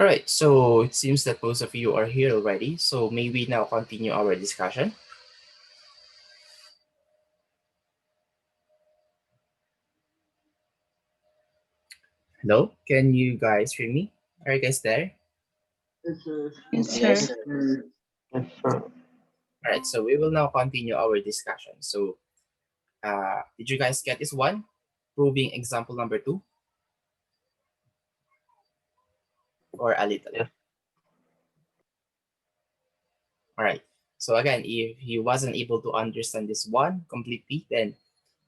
All right, so it seems that most of you are here already. So may we now continue our discussion? Hello, can you guys hear me? Are you guys there? Yes, Yes, sir. sir. Yes, sir. All right, so we will now continue our discussion. So did you guys get this one? Proving example number 2 or a little? Yes. All right. So again, if you wasn't able to understand this one completely, then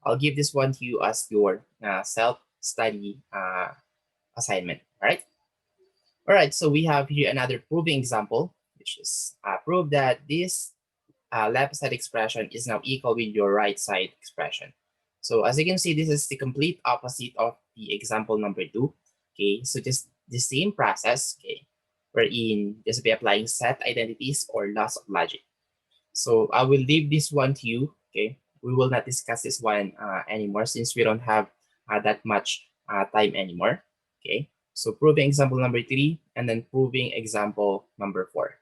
I'll give this one to you as your self-study assignment. All right. All right. So we have here another proving example, which is prove that this left side expression is now equal with your right side expression. So as you can see, this is the complete opposite of the example number 2. Okay. So just the same process. Okay. Wherein just be applying set identities or laws of logic. So I will leave this one to you. Okay, we will not discuss this one anymore since we don't have that much time anymore. Okay, so proving example number 3 and then proving example number 4.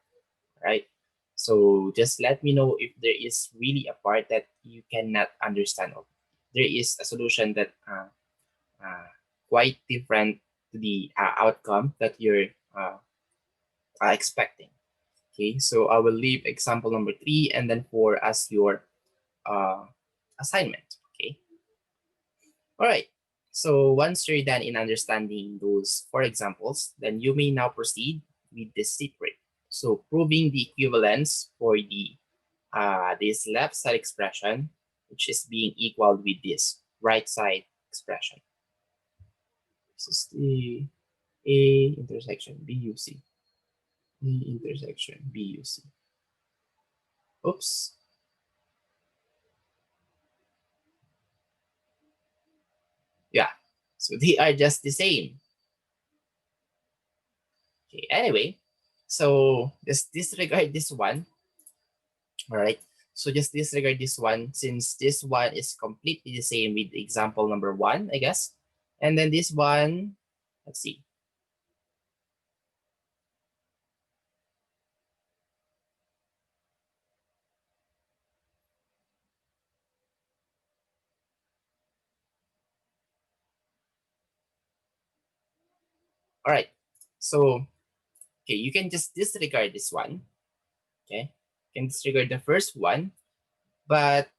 Right. So just let me know if there is really a part that you cannot understand. Of. There is a solution that uh, quite different to the outcome that you're expecting. Okay, so I will leave example number 3 and then 4 as your uh, assignment. Okay, all right. So once you're done in understanding those 4 examples, then you may now proceed with the secret. So proving the equivalence for the this left side expression, which is being equal with this right side expression. This is the A intersection BUC. A intersection BUC. Oops. Yeah, so they are just the same. Okay, anyway, so just disregard this one. All right, so just disregard this one since this one is completely the same with example number 1, I guess. And then this one, let's see. All right, so okay, you can just disregard this one. Okay, you can disregard the first one, but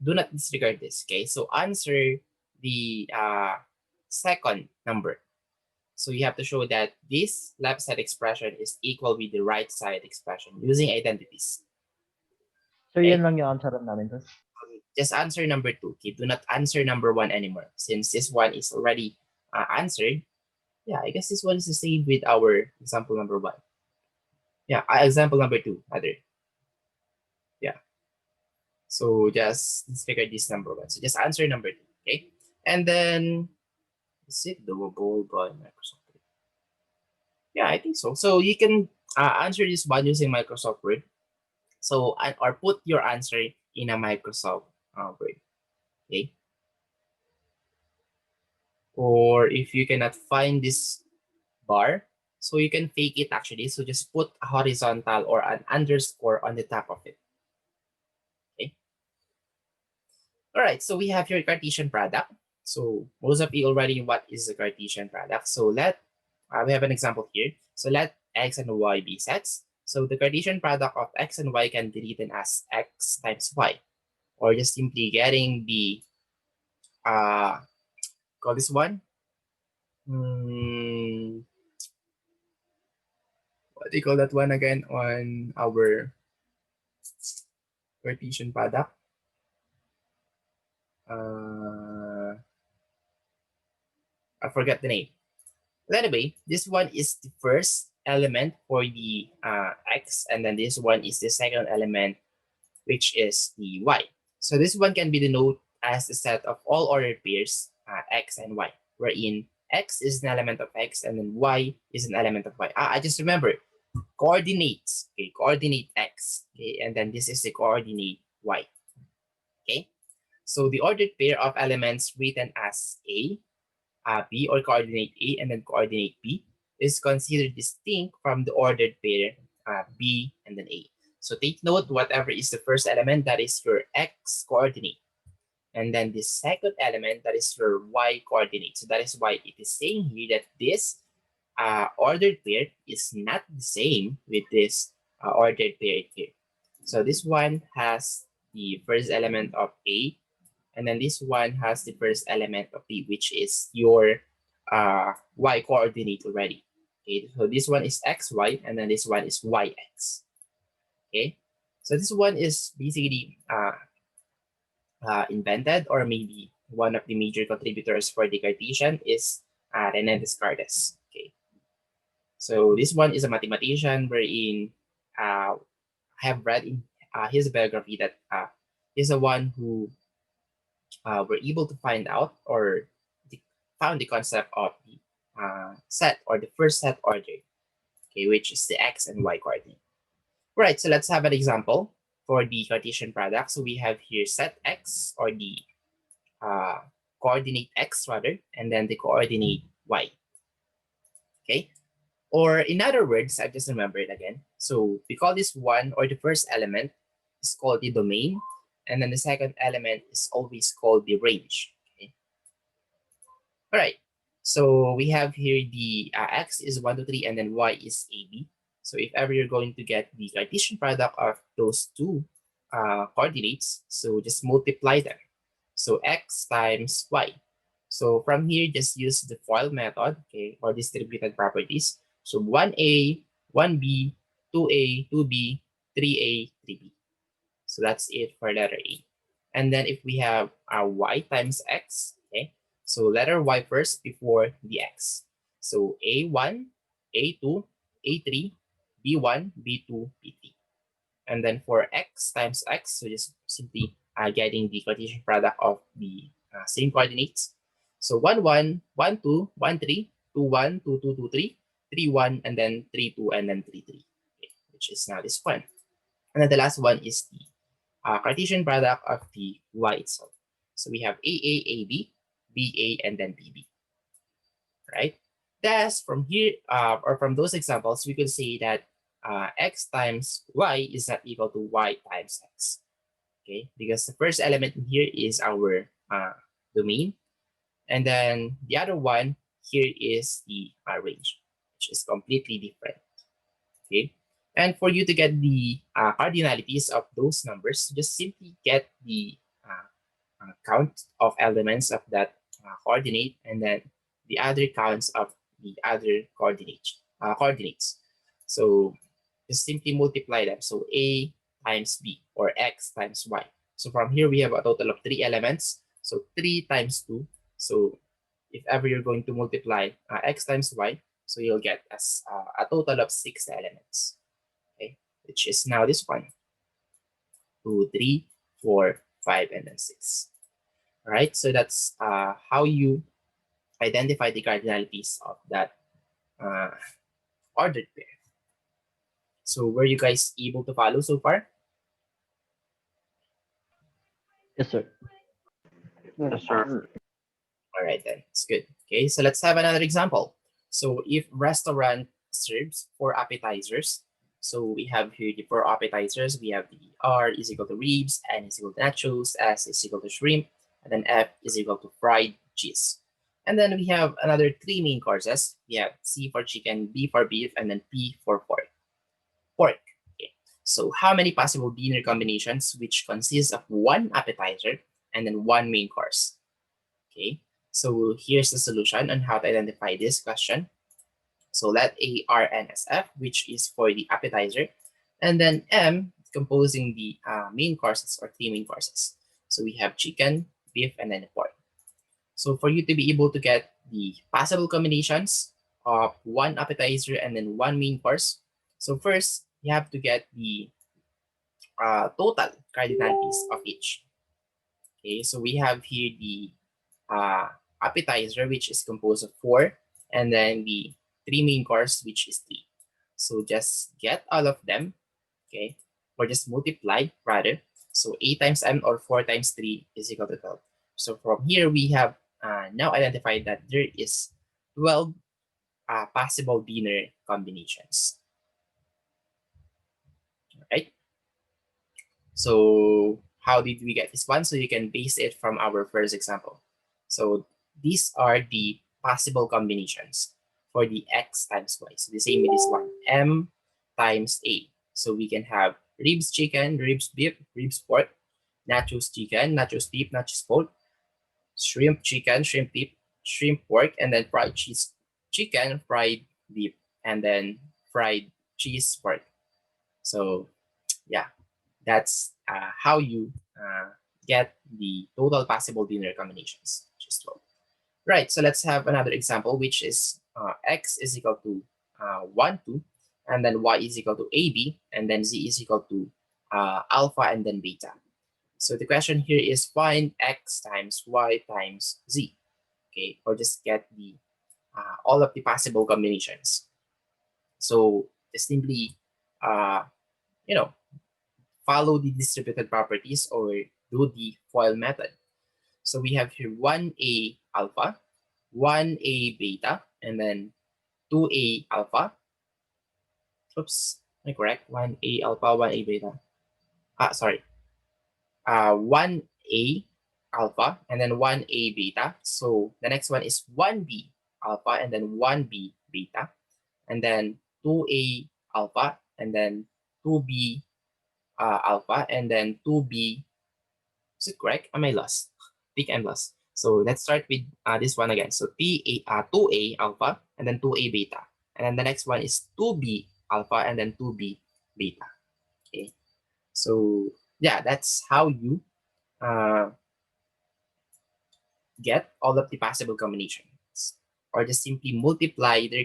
do not disregard this. Okay, so answer the second number. So you have to show that this left side expression is equal with the right side expression using identities. So, yan Okay, lang yung answer namin to. just answer number 2. Okay, do not answer number 1 anymore since this one is already answered. Yeah, I guess this one is the same with our example number 1. Yeah, example number 2 rather. Yeah. So just disregard this number 1. So just answer number 2. Okay, and then is it doable by Microsoft Word? Yeah, I think so. So you can answer this one using Microsoft Word. So or put your answer in a Microsoft Word. Okay. Or if you cannot find this bar, so you can fake it actually. So just put a horizontal or an underscore on the top of it. Okay. All right. So we have your Cartesian product. So most of you already know what is the Cartesian product. So we have an example here. So let x and y be sets. So the Cartesian product of x and y can be written as x times y, or just simply getting the call this one. What do you call that one again on our Cartesian product? I forget the name. But anyway, this one is the first element for the x, and then this one is the second element, which is the y. So this one can be denoted as the set of all ordered pairs x and y, wherein x is an element of x and then y is an element of y. I just remember coordinates. Okay, coordinate x. Okay, and then this is the coordinate y. Okay, so the ordered pair of elements written as A, B or coordinate A and then coordinate B is considered distinct from the ordered pair B and then A. So take note, whatever is the first element, that is your X coordinate. And then the second element, that is your Y coordinate. So that is why it is saying here that this ordered pair is not the same with this ordered pair here. So this one has the first element of A, and then this one has the first element of B, which is your Y coordinate already. Okay, so this one is XY, and then this one is YX. Okay, so this one is basically invented, or maybe one of the major contributors for the Cartesian is René Descartes. Okay, so this one is a mathematician wherein I have read in his biography that he's the one who were able to find out, or found the concept of the set, or the first set order, okay, which is the X and Y coordinate. Right, so let's have an example for the Cartesian product. So we have here set X, or the coordinate X rather, and then the coordinate Y. Okay, or in other words, I just remembered again. So we call this one, or the first element is called the domain, and then the second element is always called the range. Okay. All right. So we have here the X is 1, 2, 3, and then Y is AB. So if ever you're going to get the Cartesian product of those two coordinates, so just multiply them. So X times Y. So from here, just use the FOIL method, okay, or distributed properties. So 1A, 1B, 2A, 2B, 3A, 3B. So that's it for letter A. And then if we have Y times X, okay, so letter Y first before the X. So A1, A2, A3, B1, B2, B3. And then for X times X, so just simply getting the Cartesian product of the same coordinates. So 1, 1, 1, 2, 1, 3, 2, 1, 2, 2, 2, 3, 3, 1, and then 3, 2, and then 3, 3, okay, which is now this one. And then the last one is the Cartesian product of the Y itself. So we have AA, AB, BA, and then BB, right? Thus, from here, or from those examples, we could say that X times Y is not equal to Y times X, okay? Because the first element in here is our domain, and then the other one here is the range, which is completely different, okay? And for you to get the cardinalities of those numbers, just simply get the count of elements of that coordinate, and then the other counts of the other coordinates. So just simply multiply them. So A times B, or X times Y. So from here, we have a total of 3 elements. So 3 times 2. So if ever you're going to multiply X times Y, so you'll get as a total of 6 elements, okay, which is now this one: 2, 3, 4, 5, and then 6. All right, so that's how you identify the cardinalities of that ordered pair. So were you guys able to follow so far? Yes, sir. Yes, sir. All right, then it's good. Okay, so let's have another example. So if restaurant serves 4 appetizers, so we have here the 4 appetizers. We have the R is equal to ribs, N is equal to nachos, S is equal to shrimp, and then F is equal to fried cheese. And then we have another 3 main courses. We have C for chicken, B for beef, and then P for pork. Okay. So how many possible dinner combinations which consists of 1 appetizer and then 1 main course? Okay. So here's the solution on how to identify this question. So let A, R, N as F, which is for the appetizer, and then M composing the main courses, or 3 main courses. So we have chicken, beef, and then pork. So for you to be able to get the possible combinations of 1 appetizer and then 1 main course, so first you have to get the total cardinalities of each. Okay, so we have here the appetizer, which is composed of 4, and then the 3 main course, which is 3. So just get all of them, okay, or just multiply rather. So 8 times m, or 4 times 3 is equal to 12. So from here we have now identified that there is 12 possible linear combinations. All right. So how did we get this one? So you can base it from our first example. So these are the possible combinations for the x times y. So the same with this one, m times a. So we can have ribs chicken, ribs beef, ribs pork, nachos chicken, nachos beef, nachos pork, shrimp chicken, shrimp beef, shrimp pork, and then fried cheese chicken, fried beef, and then fried cheese pork. So yeah, that's how you get the total possible linear combinations, which is 12. Right, so let's have another example, which is x is equal to 1, 2, and then y is equal to ab, and then z is equal to alpha and then beta. So the question here is find x times y times z, okay, or just get the all of the possible combinations. So just simply, you know, follow the distributed properties or do the FOIL method. So we have here 1a alpha, 1a beta, and then 2a alpha. Oops, am I correct? 1a alpha, 1a beta. Sorry. 1a alpha, and then 1a beta. So the next one is 1b alpha, and then 1b beta, and then 2a alpha, and then 2b alpha, and then 2b. Is it correct? Am I lost? I think I'm lost. So let's start with this one again. So 2a alpha, and then 2a beta. And then the next one is 2b alpha, and then 2b beta. Okay. So yeah, that's how you get all of the possible combinations. Or just simply multiply their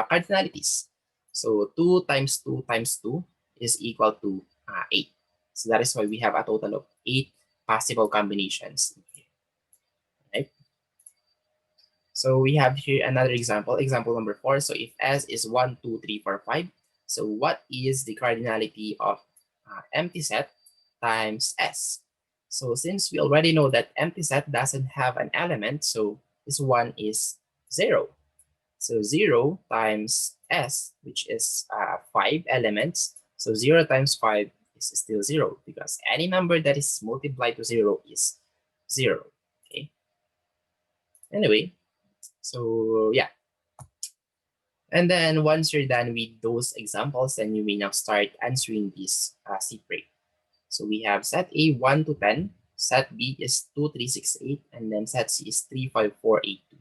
cardinalities. So 2 times 2 times 2 is equal to 8. So that is why we have a total of 8 possible combinations. Right? So we have here another example, example number 4. So if S is 1, 2, 3, 4, 5, so what is the cardinality of empty set times S? So since we already know that empty set doesn't have an element, so this one is 0. So 0 times S, which is 5 elements. So 0 times 5 is still 0 because any number that is multiplied to 0 is 0. Okay. Anyway, so yeah. And then once you're done with those examples, then you may now start answering this seed break. So we have set A 1 to 10, set B is 2, 3, 6, 8, and then set C is 3, 5, 4, 8, 2.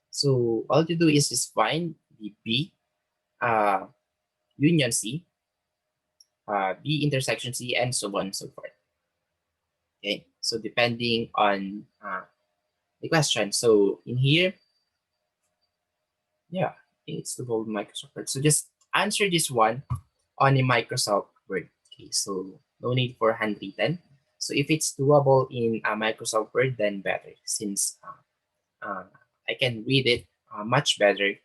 So all you do is just find the B union C, B intersection C, and so on and so forth. Okay, so depending on the question. So in here, yeah, it's the whole Microsoft Word. So just answer this one on a Microsoft Word. Okay, so no need for handwritten. So if it's doable in a Microsoft Word, then better, since I can read it much better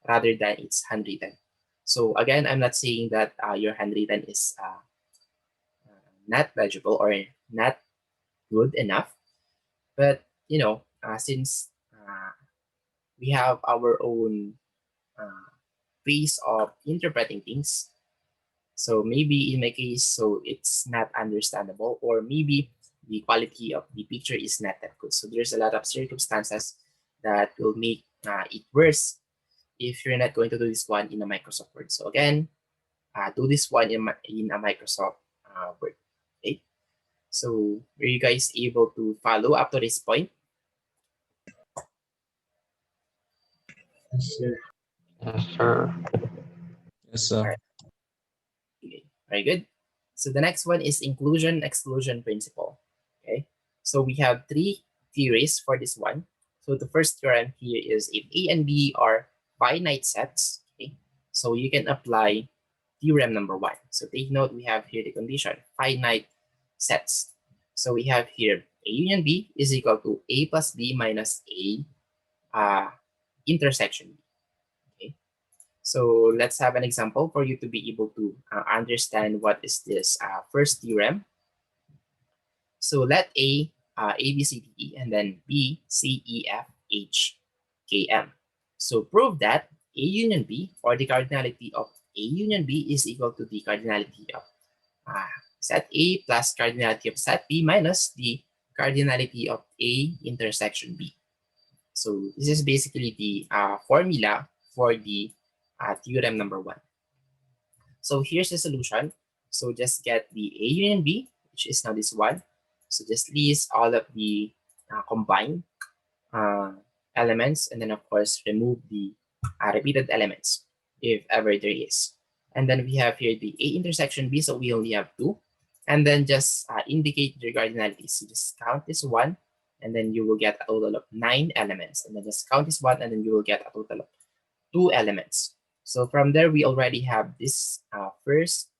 rather than it's handwritten. So again, I'm not saying that your handwritten is not legible or not good enough, but you know, since we have our own ways of interpreting things, so maybe in my case, so it's not understandable, or maybe the quality of the picture is not that good. So there's a lot of circumstances that will make it worse if you're not going to do this one in a Microsoft Word. So again, do this one in a Microsoft Word. Okay. So were you guys able to follow up to this point? Yes, sir. Yes, sir. Yes, sir. Okay, very good. So the next one is inclusion exclusion principle. Okay, so we have 3 theories for this one. So the first theorem here is if A and B are finite sets, okay, so you can apply theorem number 1. So take note, we have here the condition, finite sets. So we have here A union B is equal to A plus B minus A intersection B. Okay. So let's have an example for you to be able to understand what is this first theorem. So let A, B, C, D, E, and then B, C, E, F, H, K, M. So prove that A union B, or the cardinality of A union B, is equal to the cardinality of set A plus cardinality of set B minus the cardinality of A intersection B. So this is basically the formula for the theorem number 1. So here's the solution. So just get the A union B, which is now this one. So just list all of the combined elements, and then of course remove the repeated elements if ever there is. And then we have here the A intersection B, so we only have 2. And then just indicate the cardinalities. So just count this one, and then you will get a total of 9 elements. And then just count this one, and then you will get a total of 2 elements. So from there, we already have this first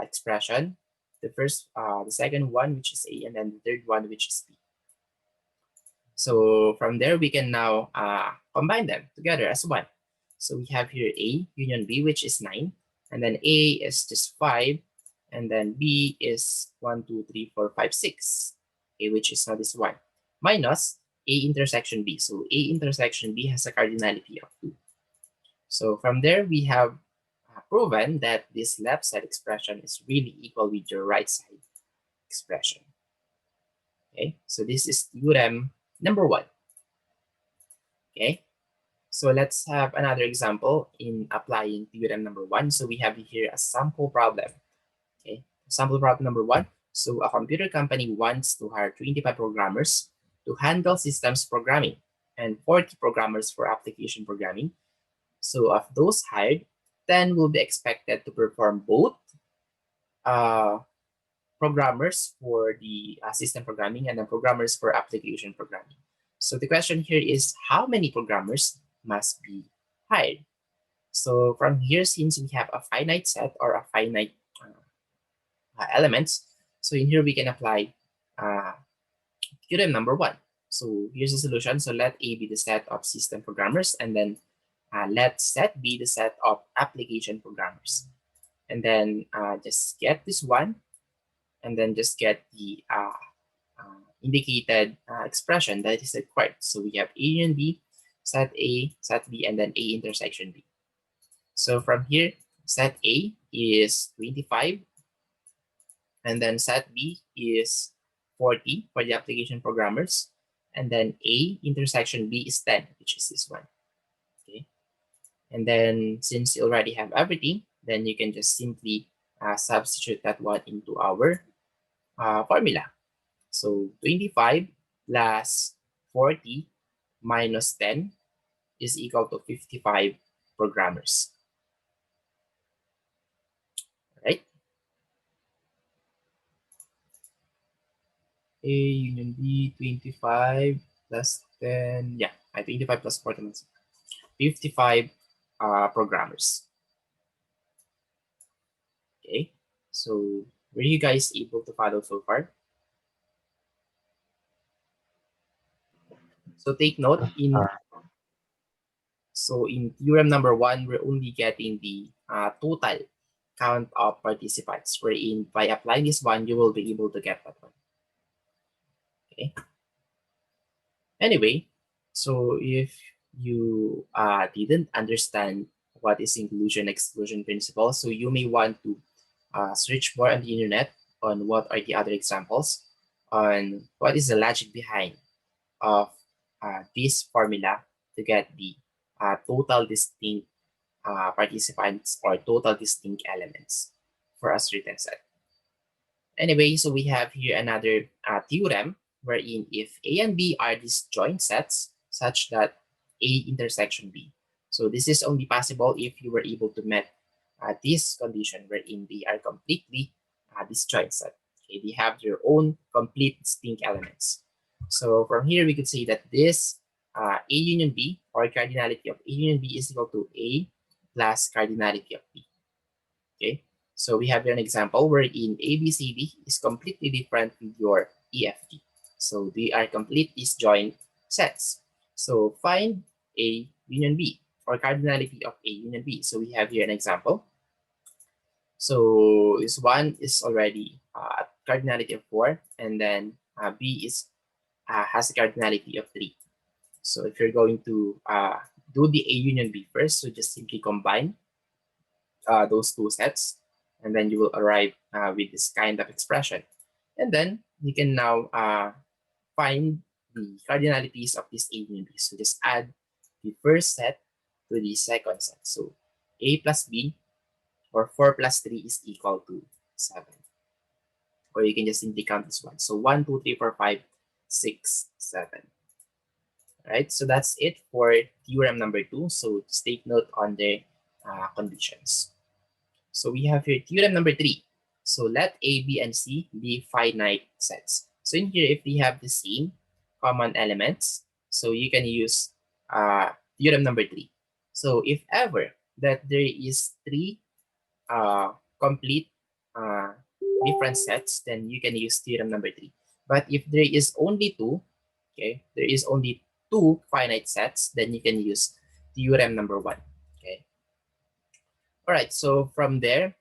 expression, the second one, which is A, and then the third one, which is B. So from there, we can now combine them together as one. So we have here A union B, which is 9, and then A is just 5, and then B is 1, 2, 3, 4, 5, 6. A, which is now this one, minus A intersection B. So A intersection B has a cardinality of 2. So from there, we have proven that this left side expression is really equal with your right side expression. Okay, so this is theorem number 1. Okay, so let's have another example in applying theorem number 1. So we have here a sample problem. Okay, sample problem number 1. So a computer company wants to hire 25 programmers to handle systems programming and 40 programmers for application programming. So of those hired, 10 will be expected to perform both programmers for the system programming and then programmers for application programming. So the question here is, how many programmers must be hired? So from here, since we have a finite set or a finite elements, so in here we can apply theorem number 1. So here's the solution. So let A be the set of system programmers, and then let set be the set of application programmers. And then just get this one, and then just get the indicated expression that is required. So we have A and B, set A, set B, and then A intersection B. So from here, set A is 25, and then set B is 40 for the application programmers, and then A intersection B is 10, which is this one. Okay, and then since you already have everything, then you can just simply substitute that one into our formula. So 25 plus 40 minus 10 is equal to 55 programmers. Right? A union B, 25 plus 10, yeah, 25 plus 40 minus 55 programmers. Okay, so were you guys able to follow so far? So take note, in theorem number 1, we're only getting the total count of participants, wherein by applying this one, you will be able to get that one. Okay. Anyway, so if you didn't understand what is inclusion exclusion principle, so you may want to search more on the internet on what are the other examples, on what is the logic behind of this formula to get the total distinct participants or total distinct elements for a certain set. Anyway, so we have here another theorem wherein if A and B are disjoint sets such that A intersection B. So this is only possible if you were able to meet this condition wherein they are completely disjoint set. Okay, they have their own complete distinct elements. So from here, we could say that this A union B, or cardinality of A union B, is equal to A plus cardinality of B. Okay, so we have here an example wherein ABCD is completely different with your EFG. So they are complete disjoint sets. So find A union B, or cardinality of A union B. So we have here an example. So this one is already cardinality of 4, and then B is has a cardinality of 3. So if you're going to do the A union B first. So just simply combine those two sets, and then you will arrive with this kind of expression. And then you can now find the cardinalities of this A union B. So just add the first set to the second set. So A plus B, or 4 plus 3 is equal to 7. Or you can just simply count this one. So 1, 2, 3, 4, 5, 6, 7. Right, so that's it for theorem number 2. So just take note on the conditions. So we have here theorem number 3. So let A, B, and C be finite sets. So in here, if we have the same common elements, so you can use theorem number 3. So if ever that there is 3 complete different sets, then you can use theorem number 3. But if there is only 2, okay, there is only 2 finite sets, then you can use theorem number 1. Okay. All right. So from there,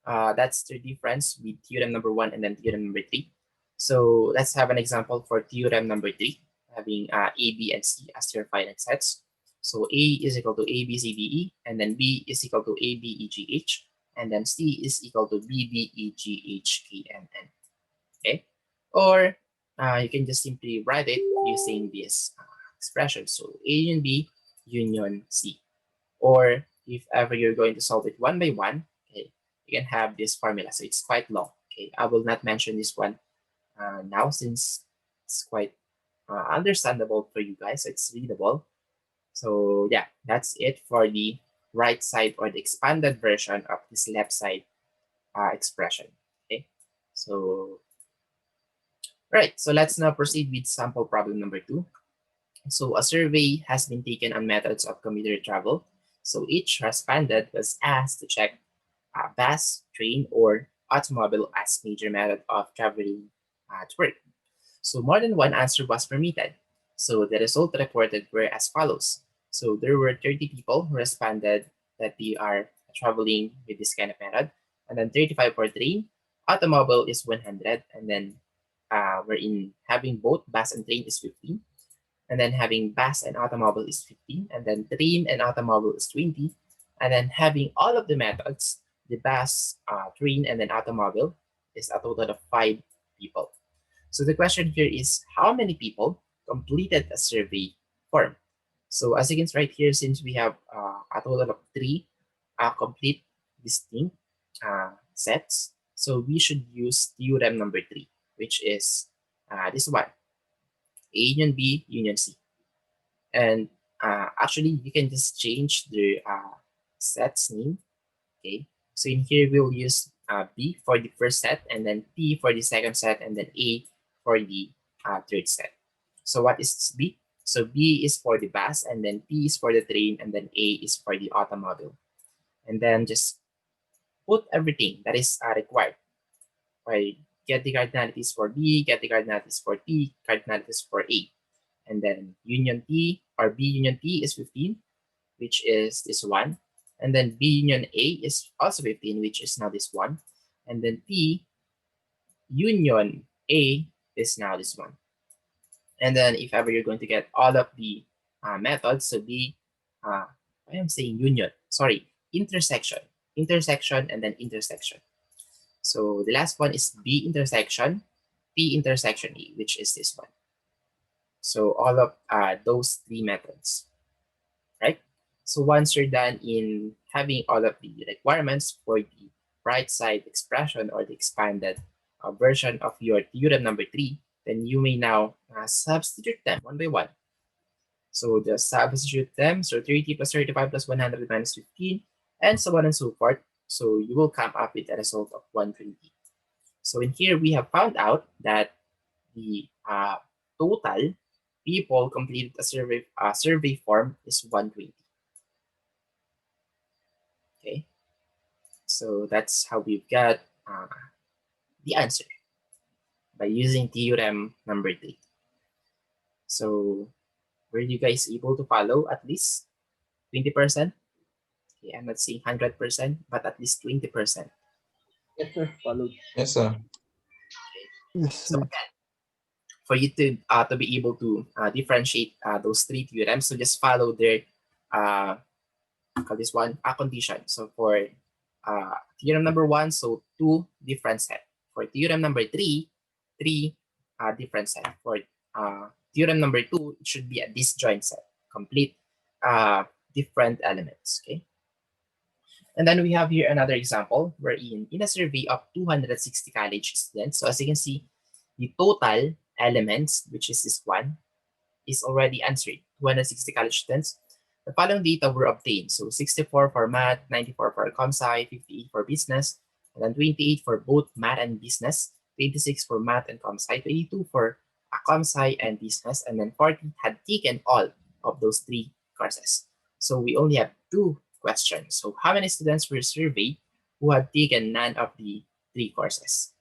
that's the difference with theorem number 1 and then theorem number 3. So let's have an example for theorem number 3, having A, B, and C as your finite sets. So A is equal to A, B, C, D, E, and then B is equal to A, B, E, G, H, and then C is equal to B, B, E, G, H, K, M, N. Okay? Or you can just simply write it using this expression. So A union B union C. Or if ever you're going to solve it one by one, okay, you can have this formula. So it's quite long. Okay, I will not mention this one now since it's quite understandable for you guys. It's readable. So yeah, that's it for the right side or the expanded version of this left side expression. Okay, so right. So let's now proceed with sample problem number 2. So a survey has been taken on methods of commuter travel. So each respondent was asked to check bus, train, or automobile as major method of traveling to work. So more than one answer was permitted. So the result reported were as follows. So there were 30 people who responded that they are traveling with this kind of method, and then 35 for train. Automobile is 100, and then we're in having both bus and train is 15, and then having bus and automobile is 15, and then train and automobile is 20, and then having all of the methods, the bus, train, and then automobile is a total of 5 people. So the question here is how many people completed a survey form? So as you can see right here, since we have a total of 3 complete distinct sets, so we should use theorem number 3, which is this one, A union B union C. And actually, you can just change the set's name. Okay, so in here we'll use B for the first set, and then P for the second set, and then A for the third set. So what is B? So B is for the bus, and then P is for the train, and then A is for the automobile. And then just put everything that is required. Right? Get the cardinalities for B, get the cardinalities for T, cardinalities for A. And then union T or B union T is 15, which is this one. And then B union A is also 15, which is now this one. And then T union A is now this one. And then if ever you're going to get all of the methods, so B, I am saying union, sorry, intersection, and then intersection. So the last one is B intersection, P intersection A, which is this one. So all of those 3 methods, right? So once you're done in having all of the requirements for the right side expression or the expanded version of your theorem number 3, then you may now substitute them one by one. So just substitute them. So 30 plus 35 plus 100 minus 15, and so on and so forth. So you will come up with a result of 120. So in here, we have found out that the total people completed a survey form is 120. Okay, so that's how we've got the answer by using theorem number 3. So were you guys able to follow at least 20%? Okay, I'm not saying 100%, but at least 20%. Yes, sir. Followed. Yes, sir. Okay. Yes, So sir. again, for you to be able to differentiate those 3 theorems, so just follow their call this one a condition. So for theorem number 1, so 2 different set. For theorem number 3, 3 different set. For theorem number 2, it should be a disjoint set, complete different elements. Okay. And then we have here another example wherein in a survey of 260 college students, so as you can see, the total elements, which is this one, is already answered. 260 college students. The following data were obtained. So 64 for math, 94 for comsci, 58 for business, and then 28 for both math and business, 26 for math and comsci, 22 for comsci and business, and then 40 had taken all of those 3 courses. So we only have 2 questions. So how many students were surveyed who had taken none of the 3 courses?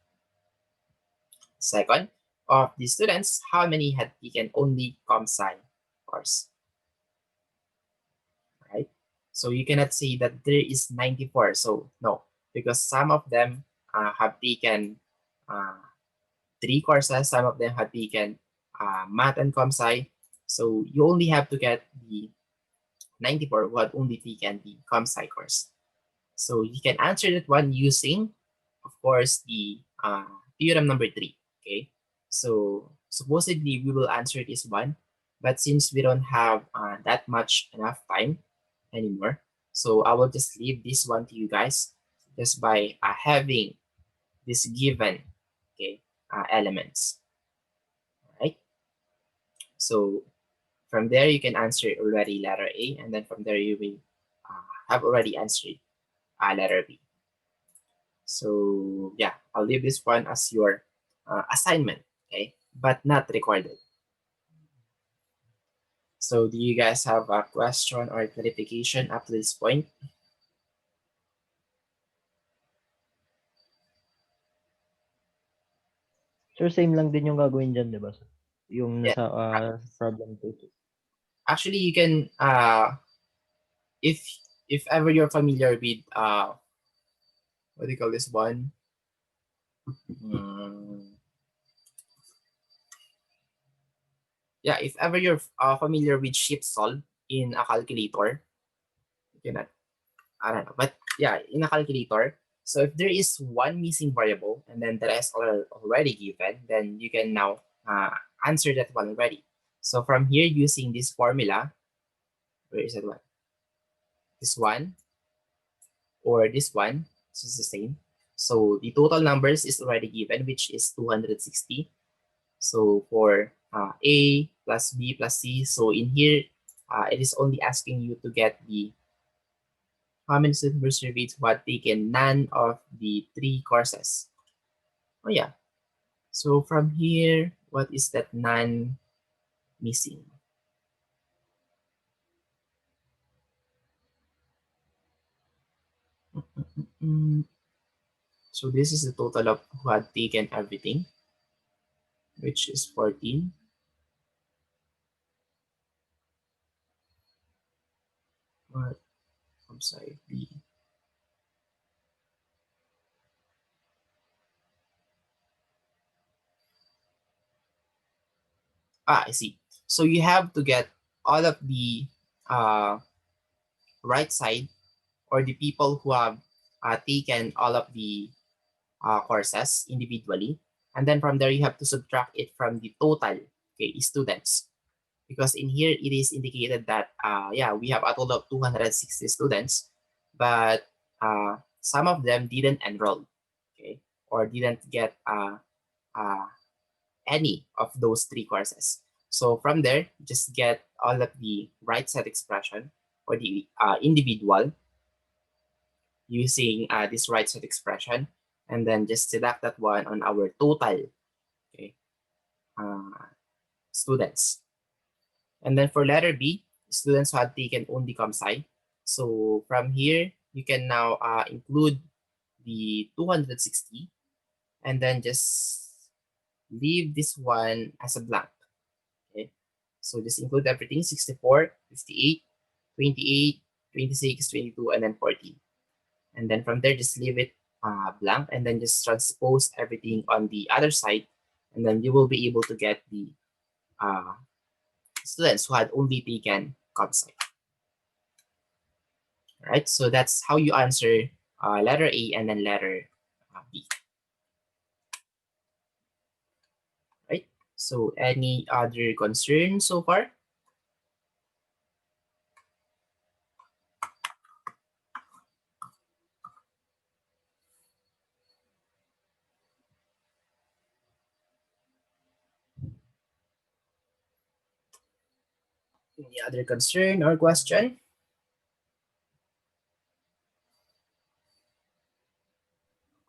Second, of the students, how many had taken only comsci course? Right? So you cannot say that there is 94. So no, because some of them have taken 3 courses, some of them have taken math and comsci. So you only have to get the 94 who had only taken the comsci course. So you can answer that one using, of course, the theorem number 3. Okay, so supposedly we will answer this one, but since we don't have that much enough time anymore, so I will just leave this one to you guys just by having this given, okay, elements. All right, so from there you can answer already letter A, and then from there you will have already answered letter B. So yeah, I'll leave this one as your assignment, okay, but not recorded. So do you guys have a question or clarification up to this point? Sir, same lang din yung gagawin dyan, di ba? Sir? Yung Yeah. nasa problem 2. Actually, you can if ever you're familiar with what do you call this one? Yeah, if ever you're familiar with shift solve in a calculator, you cannot, I don't know, but yeah, in a calculator. So if there is one missing variable and then the rest are already given, then you can now answer that one already. So from here, using this formula, where is that one? This one or this one, this is the same. So the total numbers is already given, which is 260. So for A plus B plus C, so in here, it is only asking you to get the how many students were surveyed who had taken none of the 3 courses. Oh yeah. So from here, what is that none missing? So this is the total of who had taken everything, which is 14. What? I'm sorry, B. I see. So you have to get all of the right side or the people who have taken all of the courses individually. And then from there, you have to subtract it from the total, okay, students. Because in here, it is indicated that, yeah, we have a total of 260 students, but some of them didn't enroll, okay, or didn't get any of those 3 courses. So from there, just get all of the right set expression for the individual using this right set expression, and then just select that one on our total, okay, students. And then for letter B, students who had taken only ComSci. So from here, you can now include the 260 and then just leave this one as a blank. Okay, so just include everything: 64, 58, 28, 26, 22, and then 14. And then from there, just leave it blank and then just transpose everything on the other side. And then you will be able to get the students who had only taken ComSci. All right, so that's how you answer letter A and then letter B. Right? So any other concerns so far? Any other concern or question?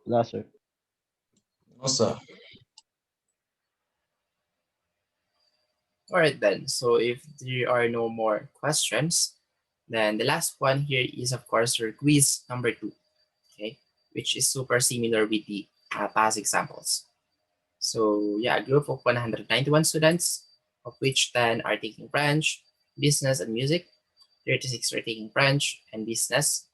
Wala, sir. No, sir. All right then, so if there are no more questions, then the last one here is of course your quiz number 2, okay, which is super similar with the past examples. So yeah, a group of 191 students, of which 10 are taking French, business and music, 36 are taking French and business,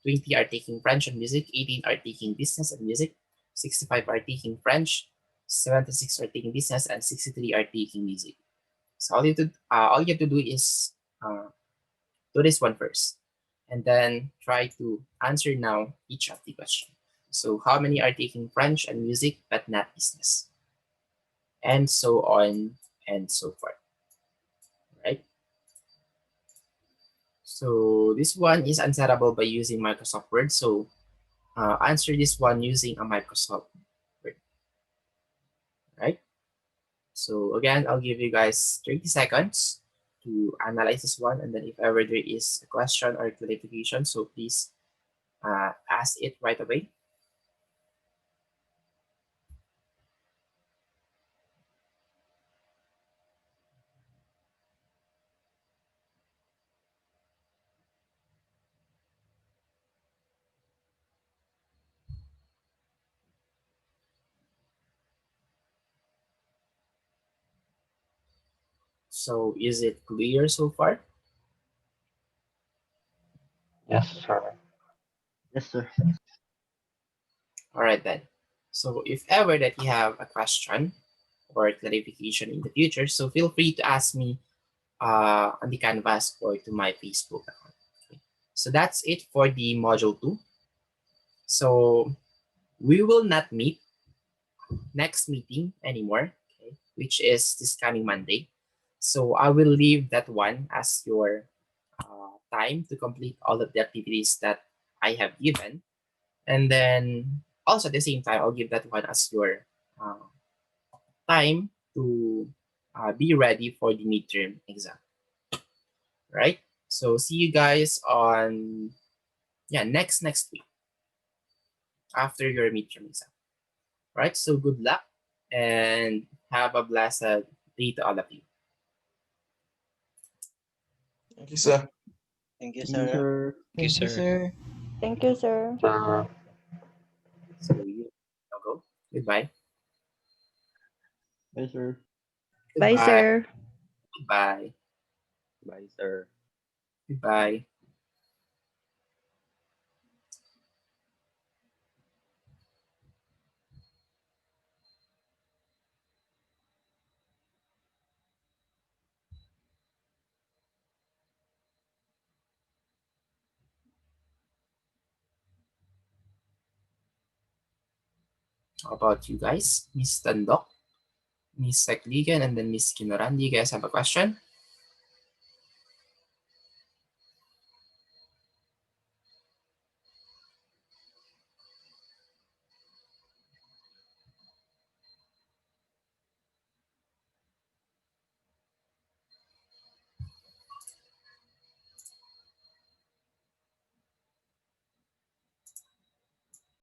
20 are taking French and music, 18 are taking business and music, 65 are taking French, 76 are taking business, and 63 are taking music. So all you have to do is do this one first, and then try to answer now each of the question. So how many are taking French and music but not business? And so on and so forth, right? So this one is answerable by using Microsoft Word. So answer this one using a Microsoft Word, right? So again, I'll give you guys 30 seconds to analyze this one, and then if ever there is a question or clarification, so please ask it right away. So is it clear so far? Yes, sir. Yes, sir. All right then. So if ever that you have a question or clarification in the future, so feel free to ask me on the Canvas or to my Facebook account. Okay. So that's it for the module 2. So we will not meet next meeting anymore, okay, which is this coming Monday. So I will leave that one as your time to complete all of the activities that I have given. And then also at the same time, I'll give that one as your uh, time to be ready for the midterm exam, right? So see you guys on next week after your midterm exam, right? So good luck and have a blessed day to all of you. Thank you, sir. Thank you, Thank you, sir. sir. Thank you, sir. Thank you, sir. So you now go. Goodbye. Bye, sir. Bye, Goodbye. sir. Goodbye. Bye, sir. Goodbye. How about you guys? Miss Tandok, Miss Sekligan, and then Miss Kinoran. Do you guys have a question?